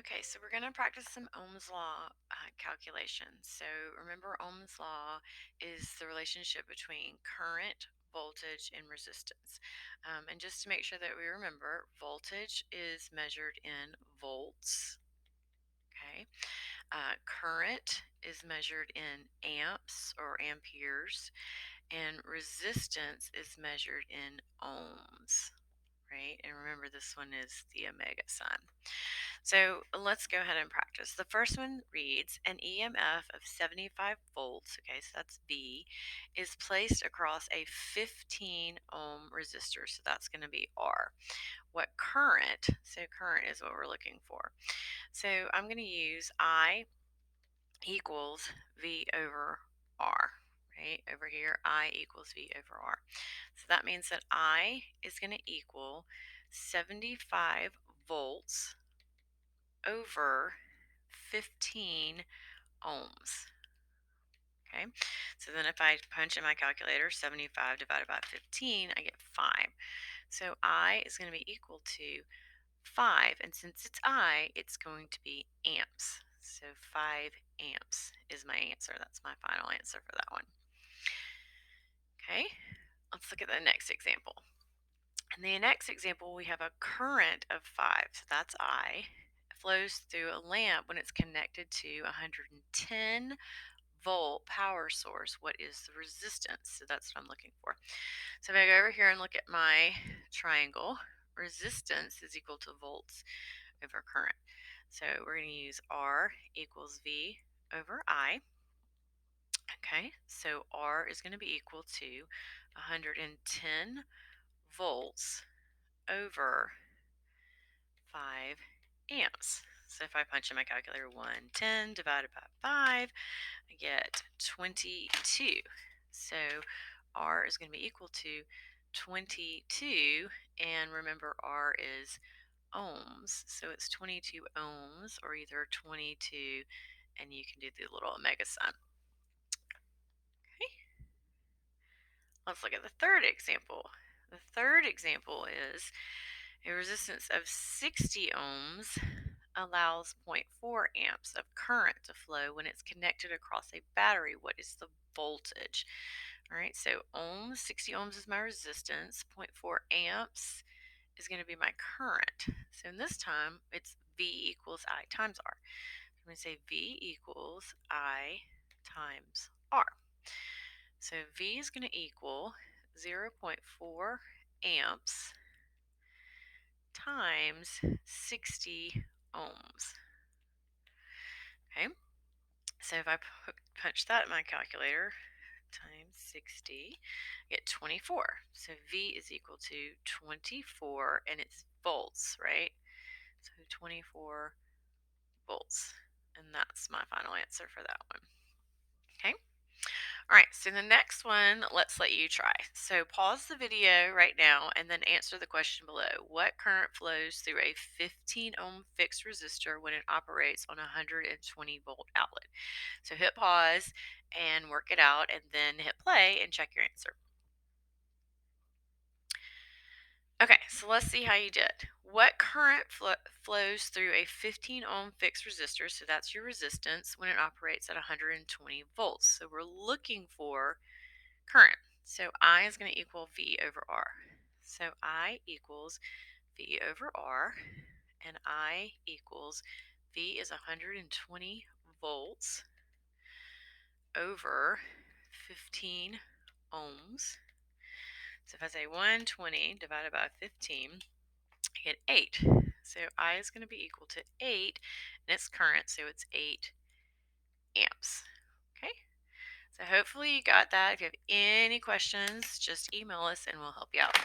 Okay, so we're going to practice some Ohm's Law calculations. So remember, Ohm's Law is the relationship between current, voltage, and resistance. And just to make sure that we remember, voltage is measured in volts. Okay, current is measured in amps or amperes, and resistance is measured in ohms. Right, and remember this one is the omega sign. So let's go ahead and practice. The first one reads an EMF of 75 volts, okay, so that's V, is placed across a 15 ohm resistor, so that's going to be R. What current, so current is what we're looking for. So I'm going to use I equals V over R. Right over here, I equals V over R. So that means that I is going to equal 75 volts over 15 ohms. Okay, so then if I punch in my calculator, 75 divided by 15, I get 5. So I is going to be equal to 5, and since it's I, it's going to be amps. So 5 amps is my answer. That's my final answer for that one. Okay, let's look at the next example. In the next example, we have a current of 5, so that's I, flows through a lamp when it's connected to 110 volt power source. What is the resistance? So that's what I'm looking for. So if I go over here and look at my triangle, resistance is equal to volts over current. So we're going to use R equals V over I. Okay, so R is going to be equal to 110 volts over 5 amps. So if I punch in my calculator, 110 divided by 5, I get 22. So R is going to be equal to 22, and remember R is ohms, so it's 22 ohms, or either 22, and you can do the little omega sign. Okay, let's look at the third example. The third example is a resistance of 60 ohms allows 0.4 amps of current to flow when it's connected across a battery. What is the voltage? All right, so ohms, 60 ohms is my resistance, 0.4 amps is going to be my current. So in this time, it's V equals I times R. I'm going to say V equals I times R. So V is going to equal 0.4 amps times 60 ohms. Okay, so if I punch that in my calculator, times 60, I get 24. So V is equal to 24, and it's volts, right? So 24 volts, and that's my final answer for that one. Okay. All right, so the next one, let's let you try. So pause the video right now and then answer the question below. What current flows through a 15 ohm fixed resistor when it operates on a 120 volt outlet? So hit pause and work it out, and then hit play and check your answer. Okay, so let's see how you did. What current flows through a 15 ohm fixed resistor, so that's your resistance, when it operates at 120 volts? So we're looking for current. So I is going to equal V over R. So I equals V over R, and I equals V is 120 volts over 15 ohms. So if I say 120 divided by 15, I get 8. So I is going to be equal to 8, and it's current, so it's 8 amps. Okay, so hopefully you got that. If you have any questions, just email us and we'll help you out.